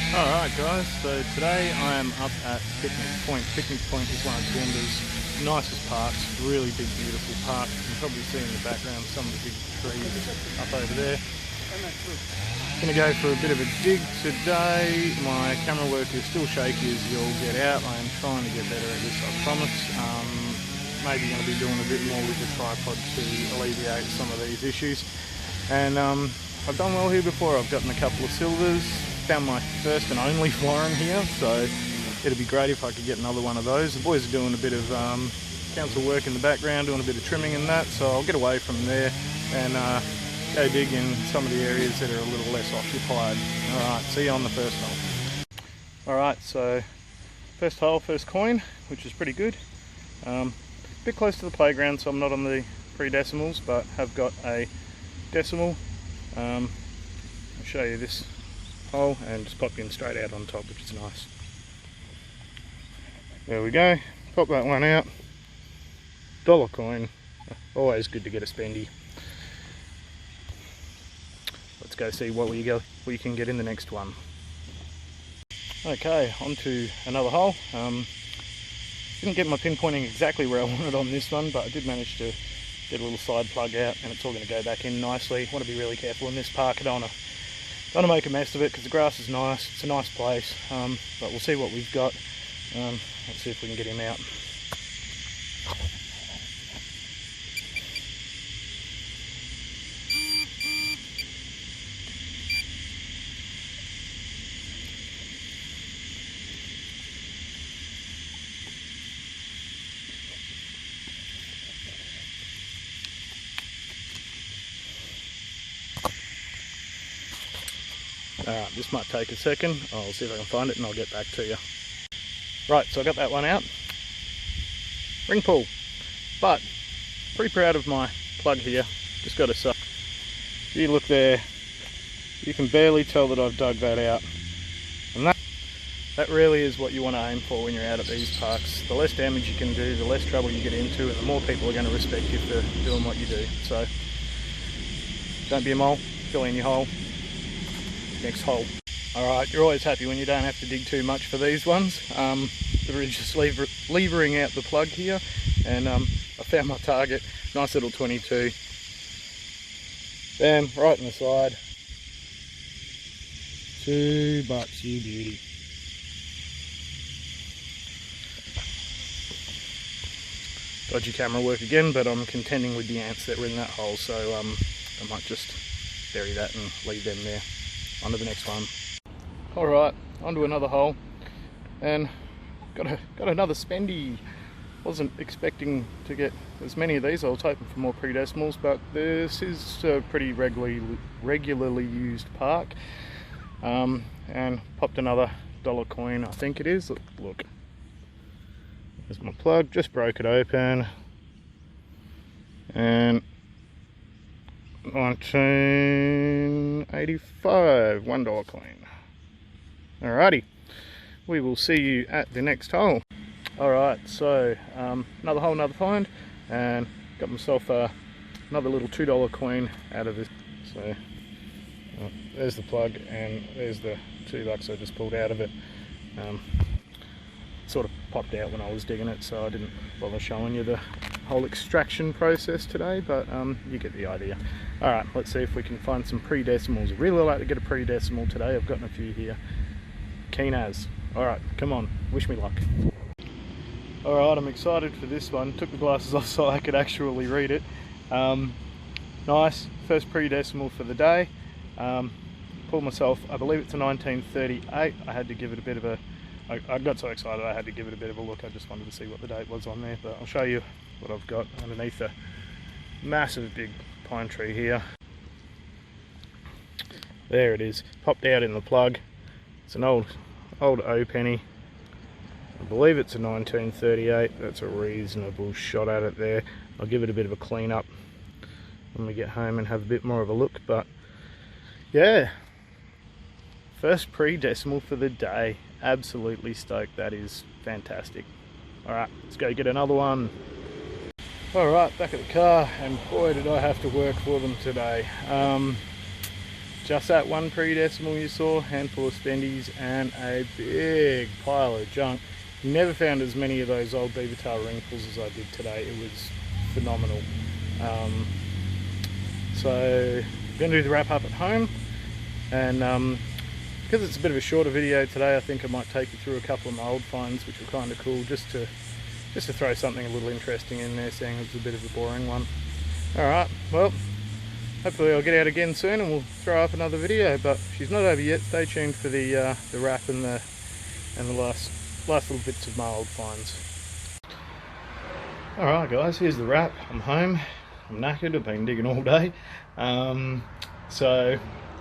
Alright guys, so today I am up at Picnic Point. Picnic Point is one of Toowoomba's nicest parks, really big beautiful park. You can probably see in the background some of the big trees up over there. Going to go for a bit of a dig today. My camera work is still shaky as you'll get out. I am trying to get better at this, I promise. Maybe going to be doing a bit more with the tripod to alleviate some of these issues. And I've done well here before. I've gotten a couple of silvers. Found my first and only florin here, so it'd be great if I could get another one of those. The boys are doing a bit of council work in the background, doing a bit of trimming and that, so I'll get away from there and go dig in some of the areas that are a little less occupied. Alright, see you on the first hole. Alright, so first hole, first coin, which is pretty good. A bit close to the playground, so I'm not on the pre-decimals, but have got a decimal. I'll show you this hole and just pop in straight out on top, which is nice. There we go, pop that one out. Dollar coin, always good to get a spendy. Let's go see what we can get in the next one. Okay, on to another hole. Didn't get my pinpointing exactly where I wanted on this one, but I did manage to get a little side plug out and it's all going to go back in nicely. Want to be really careful in this park. I don't want to make a mess of it because the grass is nice. It's a nice place, but we'll see what we've got. Let's see if we can get him out. Alright, this might take a second. I'll see if I can find it and I'll get back to you. Right, so I got that one out. Ring pull. But, pretty proud of my plug here. Just got to say, if you look there, you can barely tell that I've dug that out. And that really is what you want to aim for when you're out at these parks. The less damage you can do, the less trouble you get into, and the more people are going to respect you for doing what you do. So, don't be a mole, fill in your hole. Next hole. Alright, you're always happy when you don't have to dig too much for these ones. We're just levering out the plug here, and I found my target. Nice little 22. Bam, right in the side. $2, you beauty. Dodgy camera work again, but I'm contending with the ants that were in that hole, so I might just bury that and leave them there. On to the next one. Alright, on to another hole, and got another spendy. Wasn't expecting to get as many of these. I was hoping for more pre-decimals, but this is a pretty regularly used park. And popped another dollar coin, I think it is. Look, there's my plug, just broke it open, and 1985, $1 coin. Alrighty, we will see you at the next hole. Alright, so another hole, another find, and got myself another little $2 coin out of this. So there's the plug and there's the $2 I just pulled out of it. Sort of popped out when I was digging it, so I didn't bother showing you the whole extraction process today, but you get the idea. Alright, let's see if we can find some pre-decimals. I'd really like to get a pre-decimal today. I've gotten a few here. Keen as. Alright, come on, wish me luck. Alright, I'm excited for this one. Took the glasses off so I could actually read it. Nice, first pre-decimal for the day. Pulled myself, I believe it's a 1938. I had to give it a bit of a, I got so excited I had to give it a bit of a look. I just wanted to see what the date was on there, but I'll show you what I've got underneath a massive big pine tree here. There it is, popped out in the plug. It's an old O penny. I believe it's a 1938. That's a reasonable shot at it there. I'll give it a bit of a clean up when we get home and have a bit more of a look, but yeah, first pre-decimal for the day. Absolutely stoked. That is fantastic. Alright, let's go get another one. Alright, back at the car, and boy did I have to work for them today. just that one pre-decimal you saw, handful of spendies, and a big pile of junk. Never found as many of those old beaver tail ringfuls as I did today. It was phenomenal. So I'm going to do the wrap up at home, and because it's a bit of a shorter video today, I think I might take you through a couple of my old finds, which were kind of cool, just to throw something a little interesting in there, seeing it's a bit of a boring one. Alright, well, hopefully I'll get out again soon and we'll throw up another video, but she's not over yet. Stay tuned for the wrap and the last little bits of my old finds. Alright guys, here's the wrap. I'm home. I'm knackered. I've been digging all day. So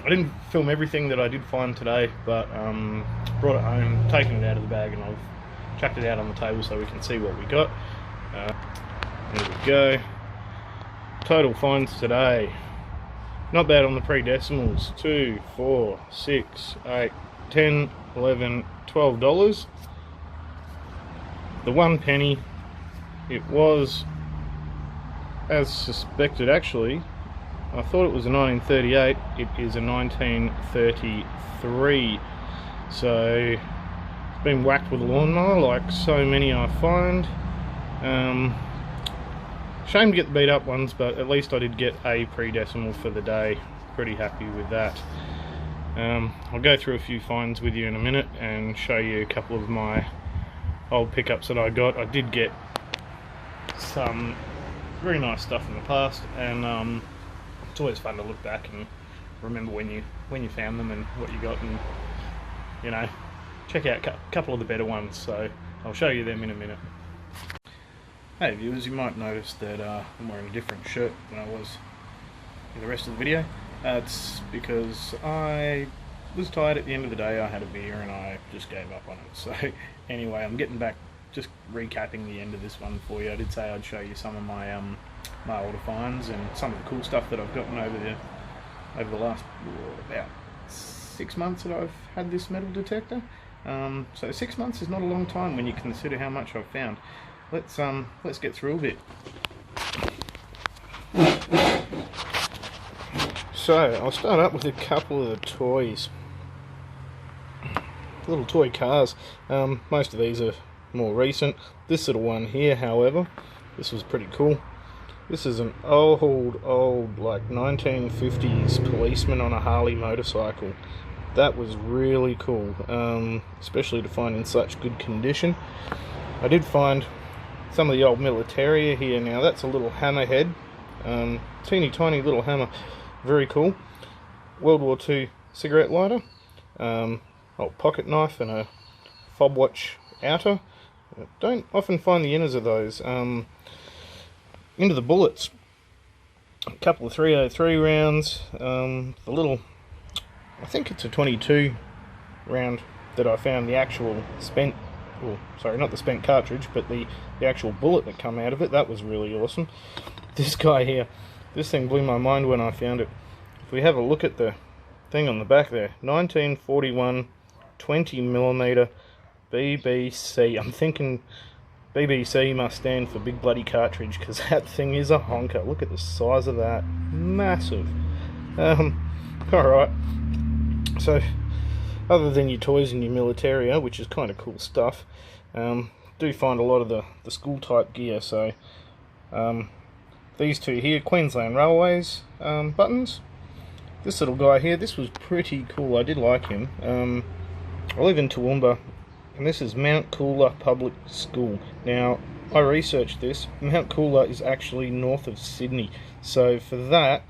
I didn't film everything that I did find today, but brought it home, taken it out of the bag, and I've chucked it out on the table so we can see what we got. There we go. Total finds today. Not bad on the pre-decimals. 2, 4, 6, 8, 10, 11, $12. The 1 penny, it was, as suspected actually, I thought it was a 1938, it is a 1933. So it's been whacked with a lawnmower like so many I find. Shame to get the beat up ones, but at least I did get a pre-decimal for the day. Pretty happy with that. I'll go through a few finds with you in a minute and show you a couple of my old pickups that I got. I did get some very nice stuff in the past, and it's always fun to look back and remember when you found them and what you got, and you know, check out a couple of the better ones. So I'll show you them in a minute. Hey viewers, you might notice that I'm wearing a different shirt than I was in the rest of the video. It's because I was tired at the end of the day. I had a beer and I just gave up on it. So anyway, I'm getting back, just recapping the end of this one for you. I did say I'd show you some of my my older finds and some of the cool stuff that I've gotten over the last about 6 months that I've had this metal detector. So 6 months is not a long time when you consider how much I've found. Let's get through a bit. So I'll start up with a couple of the toys. Little toy cars. Most of these are more recent. This little one here, however, this was pretty cool. This is an old like 1950s policeman on a Harley motorcycle. That was really cool, especially to find in such good condition. I did find some of the old Militaria here. Now that's a little hammerhead, teeny tiny little hammer, very cool. World War II cigarette lighter, old pocket knife, and a fob watch outer. I don't often find the inners of those. Into the bullets, a couple of 303 rounds, the little, I think it's a 22 round that I found, the actual spent, well, sorry, not the spent cartridge, but the actual bullet that come out of it. That was really awesome. This guy here, this thing blew my mind when I found it. If we have a look at the thing on the back there, 1941 20mm BBC. I'm thinking BBC must stand for big bloody cartridge, because that thing is a honker. Look at the size of that. Massive. Alright. So, other than your toys and your Militaria, which is kind of cool stuff, do find a lot of the school type gear. So these two here, Queensland Railways buttons. This little guy here, this was pretty cool. I did like him. I live in Toowoomba, and this is Mount Coolor Public School. Now, I researched this. Mount Coolor is actually north of Sydney. So for that,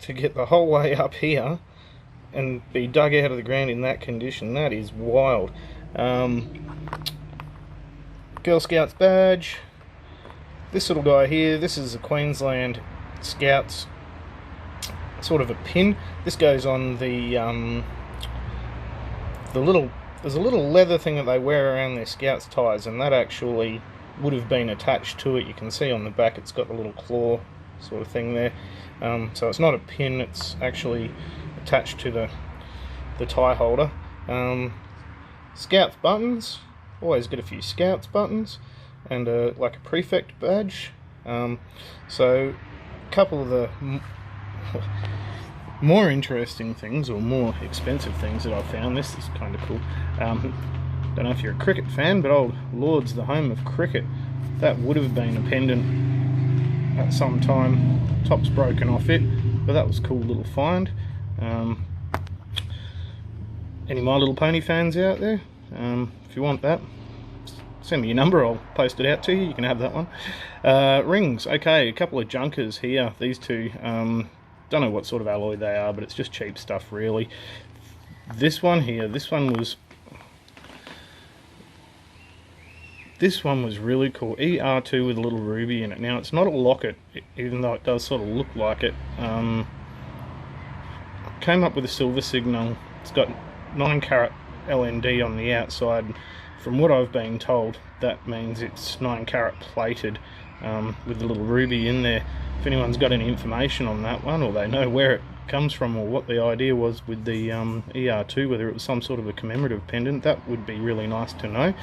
to get the whole way up here and be dug out of the ground in that condition, that is wild. Girl Scouts badge. This little guy here, this is a Queensland Scouts sort of a pin. This goes on the little, there's a little leather thing that they wear around their Scouts ties, and that actually would have been attached to it. You can see on the back it's got the little claw sort of thing there. So it's not a pin, it's actually attached to the tie holder. Scouts buttons, always get a few Scouts buttons, and like a prefect badge. So a couple of the more interesting things, or more expensive things that I found. This is kind of cool. Don't know if you're a cricket fan, but old Lord's, the home of cricket, that would have been a pendant at some time. Top's broken off it, but that was a cool little find. Any My Little Pony fans out there? If you want that, send me your number, I'll post it out to you. You can have that one. Rings, okay, a couple of junkers here. These two, don't know what sort of alloy they are, but it's just cheap stuff really. This one here, this one was really cool. ER2 with a little ruby in it. Now it's not a locket, even though it does sort of look like it. Came up with a silver signal. It's got 9 carat LND on the outside. From what I've been told, that means it's 9 carat plated, with a little ruby in there. If anyone's got any information on that one, or they know where it comes from, or what the idea was with the ER2, whether it was some sort of a commemorative pendant, that would be really nice to know.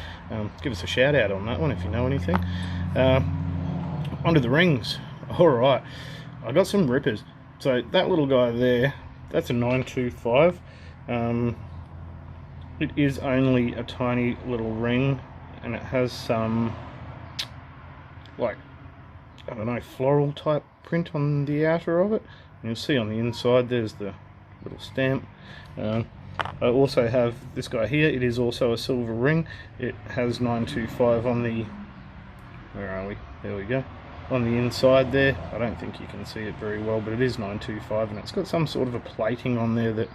Give us a shout out on that one if you know anything. Onto the rings. Alright, I got some rippers. So that little guy there, that's a 925. It is only a tiny little ring, and it has some, like, I don't know, floral type print on the outer of it. And you'll see on the inside there's the little stamp. I also have this guy here. It is also a silver ring. It has 925 on the, where are we? There we go. On the inside there. I don't think you can see it very well, but it is 925, and it's got some sort of a plating on there that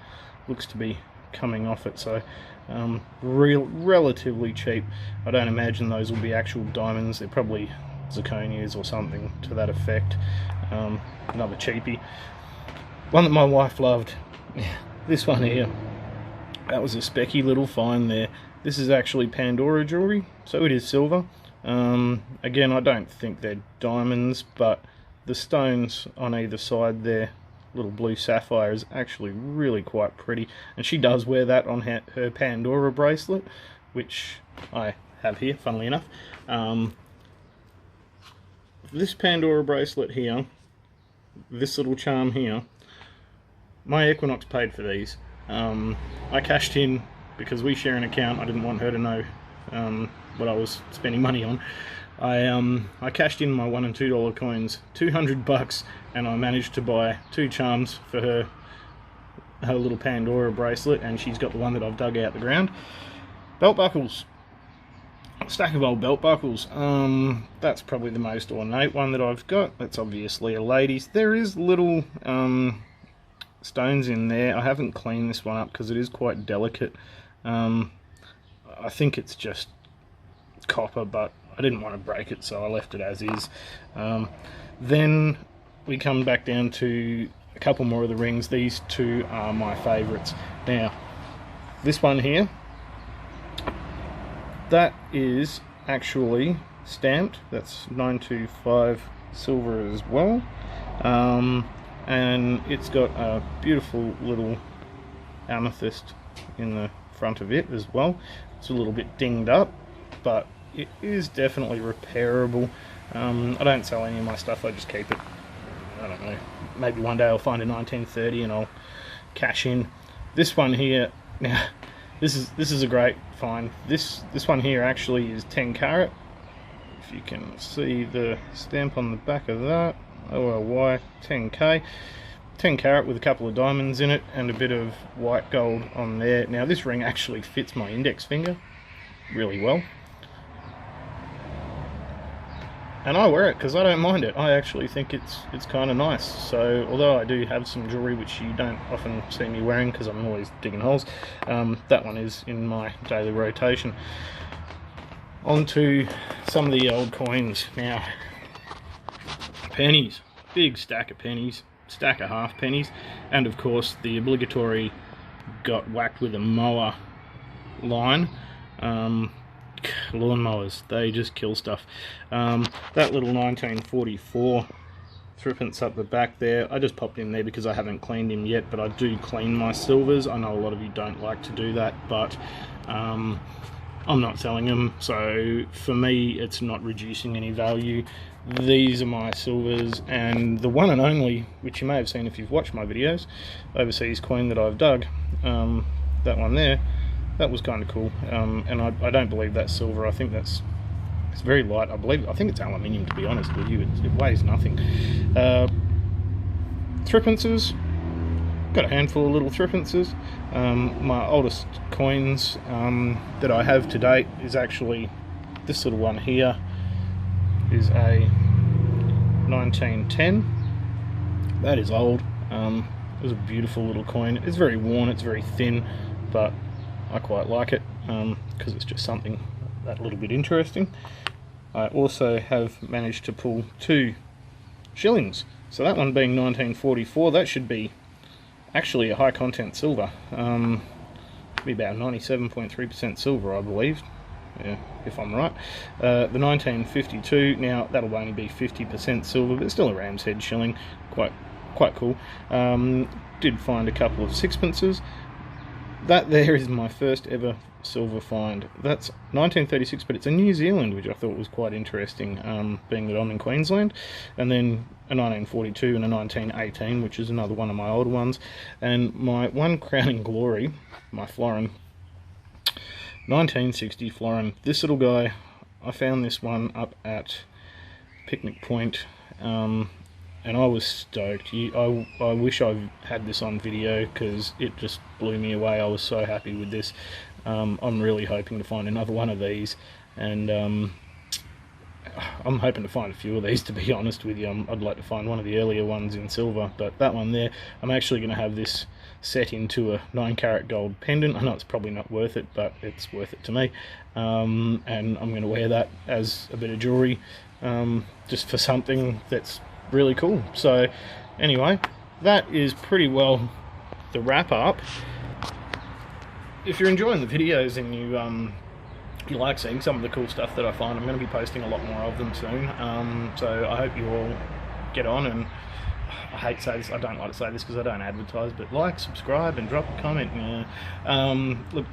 looks to be coming off it. So relatively cheap. I don't imagine those will be actual diamonds. They're probably zirconias or something to that effect. Another cheapie. One that my wife loved. This one here. That was a specky little find there. This is actually Pandora jewelry, so it is silver. Again, I don't think they're diamonds, but the stones on either side there, little blue sapphire, is actually really quite pretty, and she does wear that on her Pandora bracelet, which I have here, funnily enough. This Pandora bracelet here, this little charm here, my Equinox paid for these. I cashed in because we share an account. I didn't want her to know what I was spending money on. I cashed in my $1 and $2 coins, $200, and I managed to buy 2 charms for her little Pandora bracelet, and she's got the one that I've dug out the ground. Belt buckles. Stack of old belt buckles. That's probably the most ornate one that I've got. That's obviously a lady's. There is little stones in there. I haven't cleaned this one up because it is quite delicate. I think it's just copper, but I didn't want to break it, so I left it as is. Then we come back down to a couple more of the rings. These two are my favourites. Now, this one here, that is actually stamped. That's 925 silver as well. And it's got a beautiful little amethyst in the front of it as well. It's a little bit dinged up, but it is definitely repairable. I don't sell any of my stuff, I just keep it. I don't know, maybe one day I'll find a 1930 and I'll cash in. This one here, now this is a great find. This one here actually is 10 carat. If you can see the stamp on the back of that, OLY 10K. 10 carat with a couple of diamonds in it and a bit of white gold on there. Now this ring actually fits my index finger really well, and I wear it because I don't mind it. I actually think it's kind of nice. So although I do have some jewelry which you don't often see me wearing because I'm always digging holes, that one is in my daily rotation. On to some of the old coins now. Pennies, big stack of pennies, stack of half pennies, and of course the obligatory got whacked with a mower line. Lawnmowers, they just kill stuff. That little 1944 threepence up the back there, I just popped in there because I haven't cleaned him yet, but I do clean my silvers. I know a lot of you don't like to do that, but I'm not selling them, so for me it's not reducing any value. These are my silvers, and the one and only, which you may have seen if you've watched my videos, overseas coin that I've dug, that one there, that was kind of cool. And I don't believe that's silver. I think it's very light. I think it's aluminium, to be honest with you. It weighs nothing. Threepences, got a handful of little threepences. My oldest coins that I have to date is actually this little one here. Is a 1910. That is old. It was a beautiful little coin. It's very worn, it's very thin, but I quite like it because it's just something that little bit interesting. I also have managed to pull 2 shillings. So that one being 1944, that should be actually a high content silver. Be about 97.3% silver, I believe. Yeah, if I'm right. The 1952, now that'll only be 50% silver, but still a Ram's Head shilling, quite cool. Did find a couple of sixpences. That there is my first ever silver find. That's 1936, but it's in New Zealand, which I thought was quite interesting, being that I'm in Queensland. And then a 1942 and a 1918, which is another one of my older ones. And my one crowning glory, my florin, 1960 florin. This little guy, I found this one up at Picnic Point, and I was stoked. I wish I had this on video because it just blew me away. I was so happy with this. I'm really hoping to find another one of these, and I'm hoping to find a few of these, to be honest with you. I'd like to find one of the earlier ones in silver, but that one there, I'm actually going to have this set into a 9-carat gold pendant. I know it's probably not worth it, but it's worth it to me, and I'm going to wear that as a bit of jewellery, just for something that's really cool. So anyway, that is pretty well the wrap up. If you're enjoying the videos and you like seeing some of the cool stuff that I find, I'm going to be posting a lot more of them soon. So I hope you all get on, and I hate to say this, I don't like to say this because I don't advertise, but like, subscribe, and drop a comment. Look,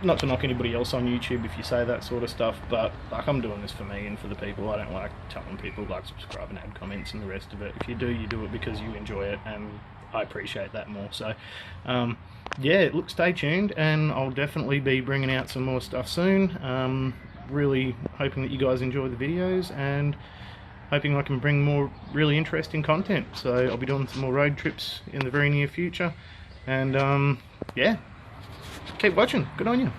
not to knock anybody else on YouTube if you say that sort of stuff, but like, I'm doing this for me and for the people. I don't like telling people like, subscribe and add comments and the rest of it. If you do, you do it because you enjoy it, and I appreciate that more. So yeah, look, stay tuned, and I'll definitely be bringing out some more stuff soon. Really hoping that you guys enjoy the videos, and hoping I can bring more really interesting content. So I'll be doing some more road trips in the very near future, and yeah, keep watching. Good on you.